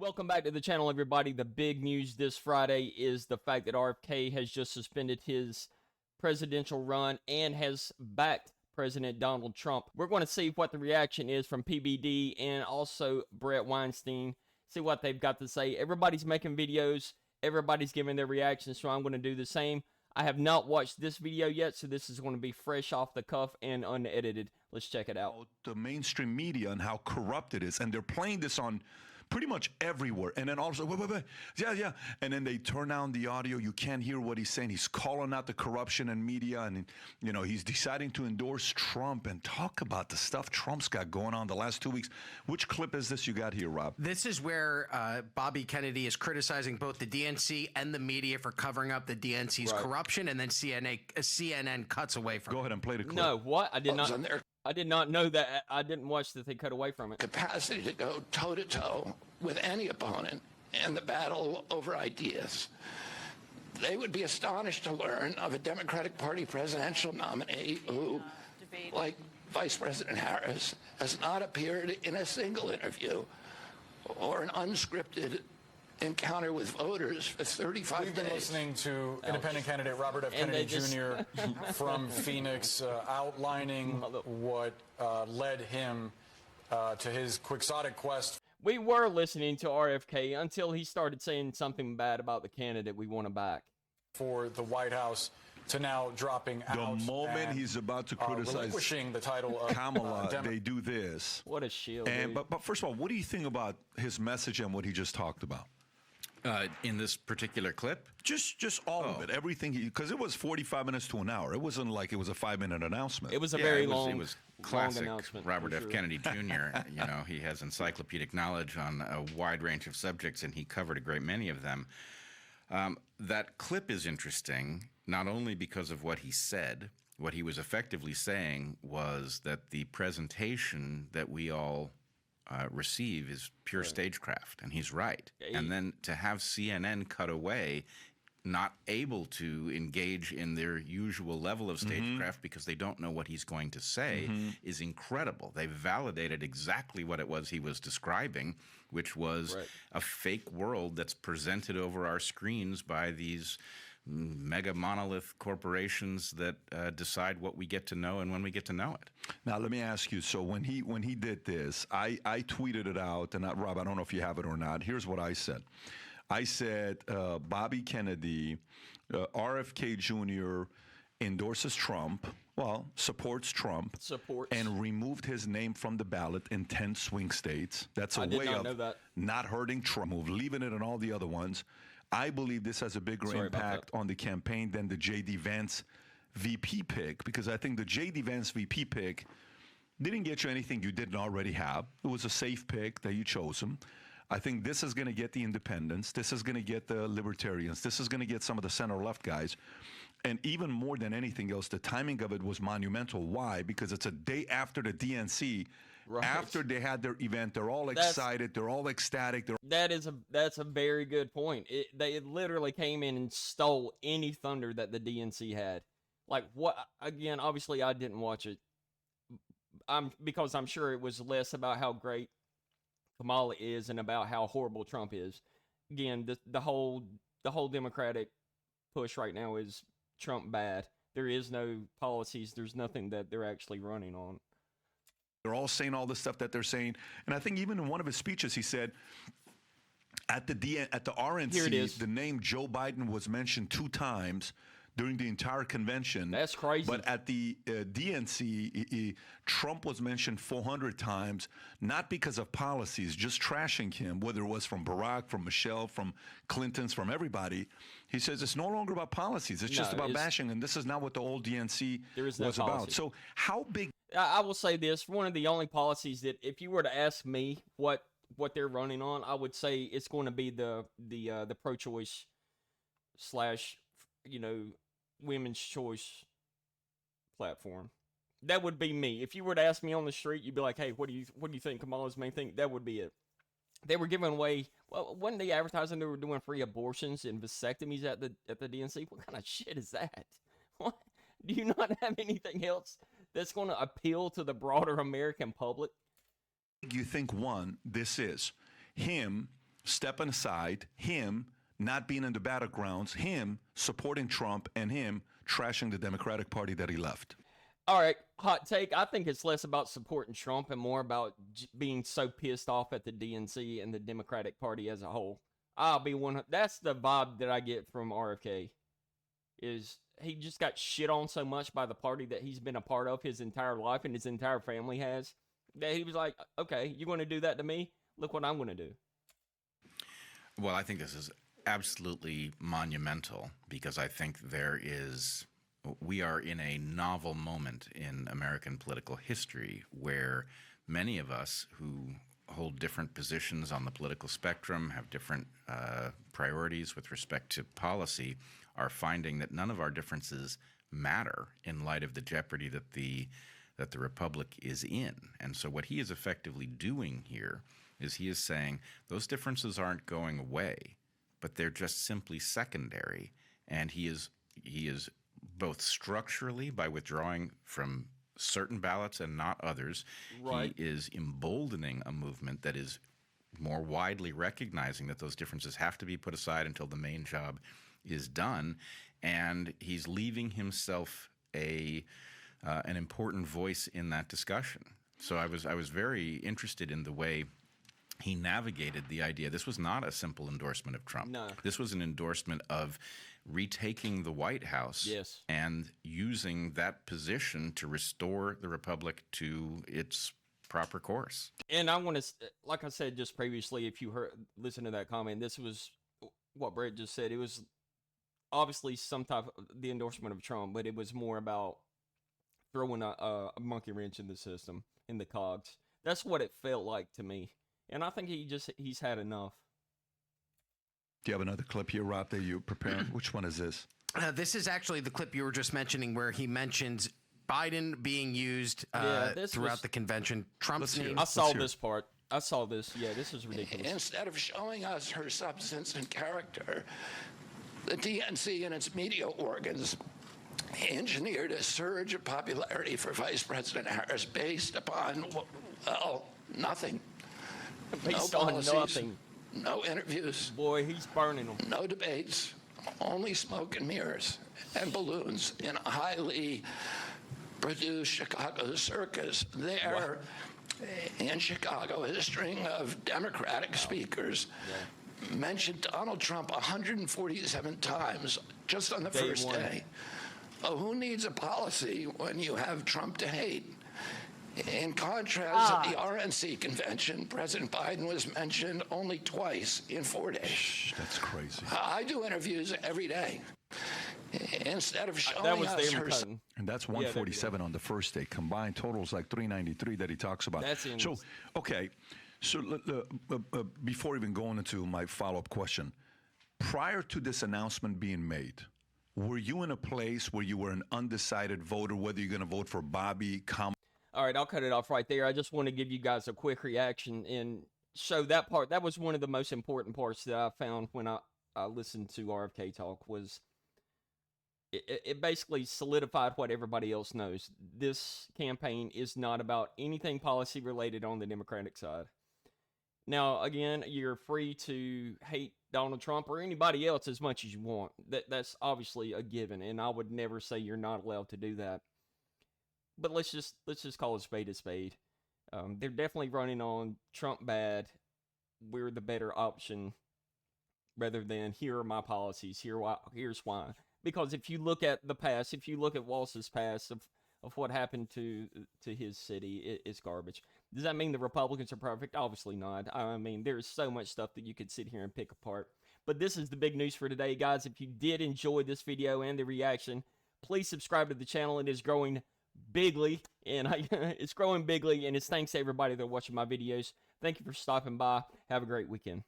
Welcome back to the channel, everybody. The big news this Friday is the fact that RFK has just suspended his presidential run and has backed President Donald Trump. We're going to see what the reaction is from PBD and also Bret Weinstein, see what they've got to say. Everybody's making videos, everybody's giving their reactions, so I'm going to do the same. I have not watched this video yet, so this is going to be fresh off the cuff and unedited. Let's check it out. The mainstream media and how corrupt it is, and they're playing this on pretty much everywhere. And then also, wait. Yeah. And then they turn down the audio. You can't hear what he's saying. He's calling out the corruption in media. And, you know, he's deciding to endorse Trump and talk about the stuff Trump's got going on the last 2 weeks. Which clip is this you got here, Rob? This is where Bobby Kennedy is criticizing both the DNC and the media for covering up the DNC's corruption. And then CNN cuts away from it. Go ahead and play the clip. No, what? I did not know that. I didn't watch that they cut away from it. Capacity to go toe-to-toe with any opponent in the battle over ideas. They would be astonished to learn of a Democratic Party presidential nominee who, like Vice President Harris, has not appeared in a single interview or an unscripted encounter with voters for 35 We've been days. listening to independent candidate Robert F. Kennedy Jr. from Phoenix outlining what led him to his quixotic quest. We were listening to RFK until he started saying something bad about the candidate we want to back. For the White House to now dropping out. The moment he's about to criticize relinquishing the title of Kamala, they do this. What a shield. And, but first of all, what do you think about his message and what he just talked about? In this particular clip? Just all of it, everything, because it was 45 minutes to an hour. It wasn't like it was a 5-minute announcement. It was a very long, it was classic long announcement. Robert F. Kennedy Jr. You know, he has encyclopedic knowledge on a wide range of subjects, and he covered a great many of them. That clip is interesting, not only because of what he said. What he was effectively saying was that the presentation that we all receive is pure stagecraft, and he's right. And then to have CNN cut away, not able to engage in their usual level of stagecraft because they don't know what he's going to say is incredible. They validated exactly what it was he was describing, which was a fake world that's presented over our screens by these mega monolith corporations that decide what we get to know and when we get to know it. Now, let me ask you, so when he did this, I tweeted it out, and Rob, I don't know if you have it or not. Here's what I said. I said Bobby Kennedy, RFK Jr. endorses Trump, supports Trump, and removed his name from the ballot in 10 swing states. That's a way of not hurting Trump, leaving it in all the other ones. I believe this has a bigger impact on the campaign than the J.D. Vance VP pick, because I think the J.D. Vance VP pick didn't get you anything you didn't already have. It was a safe pick that you chose him. I think this is going to get the independents. This is going to get the libertarians. This is going to get some of the center-left guys. And even more than anything else, the timing of it was monumental. Why? Because it's a day after the DNC. After they had their event, they're all excited. They're all ecstatic. That's a very good point. They literally came in and stole any thunder that the DNC had. Like, what? Again, obviously, I didn't watch it. Because I'm sure it was less about how great Kamala is and about how horrible Trump is. Again, the whole Democratic push right now is Trump bad. There is no policies. There's nothing that they're actually running on. They're all saying all the stuff that they're saying. And I think even in one of his speeches, he said at the RNC, the name Joe Biden was mentioned 2 times during the entire convention. That's crazy. But at the DNC, Trump was mentioned 400 times, not because of policies, just trashing him, whether it was from Barack, from Michelle, from Clinton's, from everybody. He says it's no longer about policies. It's just about bashing, and this is not what the old DNC was about. So how big... I will say this, one of the only policies that if you were to ask me what they're running on, I would say it's going to be the pro-choice / women's choice platform. That would be me. If you were to ask me on the street, you'd be like, hey, what do you think Kamala's main thing? That would be it. They were giving away, wasn't they advertising they were doing free abortions and vasectomies at the DNC? What kind of shit is that? What? Do you not have anything else that's going to appeal to the broader American public? You think, one, this is him stepping aside, him not being in the battlegrounds, him supporting Trump, and him trashing the Democratic Party that he left. All right, hot take. I think it's less about supporting Trump and more about being so pissed off at the DNC and the Democratic Party as a whole. I'll be one. That's the vibe that I get from RFK. Is he just got shit on so much by the party that he's been a part of his entire life and his entire family has, that he was like, okay, you're going to do that to me? Look what I'm going to do. Well, I think this is absolutely monumental because I think we are in a novel moment in American political history where many of us who hold different positions on the political spectrum, have different priorities with respect to policy, are finding that none of our differences matter in light of the jeopardy that the republic is in. And so what he is effectively doing here is he is saying those differences aren't going away, but they're just simply secondary. And he is both structurally, by withdrawing from certain ballots and not others, right. He is emboldening a movement that is more widely recognizing that those differences have to be put aside until the main job is done, and he's leaving himself an important voice in that discussion. So I was very interested in the way he navigated the idea. This was not a simple endorsement of Trump. No. This was an endorsement of retaking the White House, yes, and using that position to restore the republic to its proper course. And I want to, like I said just previously, if you listen to that comment, this was what Bret just said. It was obviously some type of the endorsement of Trump, but it was more about throwing a monkey wrench in the system, in the cogs. That's what it felt like to me. And I think he's had enough. Do you have another clip here, Rob, that you're preparing? Which one is this? This is actually the clip you were just mentioning where he mentions Biden being used throughout the convention. Trump's name. I saw this part. I saw this. Yeah, this is ridiculous. Instead of showing us her substance and character, the DNC and its media organs engineered a surge of popularity for Vice President Harris based upon, well, nothing. Based no on policies, nothing. No interviews. Boy, he's burning them. No debates. Only smoke and mirrors and balloons in a highly produced Chicago circus. There in Chicago, a string of Democratic speakers mentioned Donald Trump 147 times just on the first day. Oh, who needs a policy when you have Trump to hate? In contrast, at the RNC convention, President Biden was mentioned only twice in 4 days. That's crazy. I do interviews every day. Instead of showing us her... And that's 147 on the first day. Combined totals like 393 that he talks about. That's so, okay. So before even going into my follow-up question, prior to this announcement being made, were you in a place where you were an undecided voter, whether you're going to vote for Bobby, Kamala? All right, I'll cut it off right there. I just want to give you guys a quick reaction and show that part. That was one of the most important parts that I found when I listened to RFK talk. Was it basically solidified what everybody else knows. This campaign is not about anything policy related on the Democratic side. Now, again, you're free to hate Donald Trump or anybody else as much as you want. That's obviously a given, and I would never say you're not allowed to do that. But let's just call a spade a spade. They're definitely running on Trump bad. We're the better option, rather than here are my policies. Here's why. Because if you look at the past, if you look at Walsh's past of what happened to his city, it's garbage. Does that mean the Republicans are perfect? Obviously not. I mean, there's so much stuff that you could sit here and pick apart. But this is the big news for today, guys. If you did enjoy this video and the reaction, please subscribe to the channel. It is growing bigly, and it's growing bigly, and it's thanks to everybody that are watching my videos. Thank you for stopping by. Have a great weekend.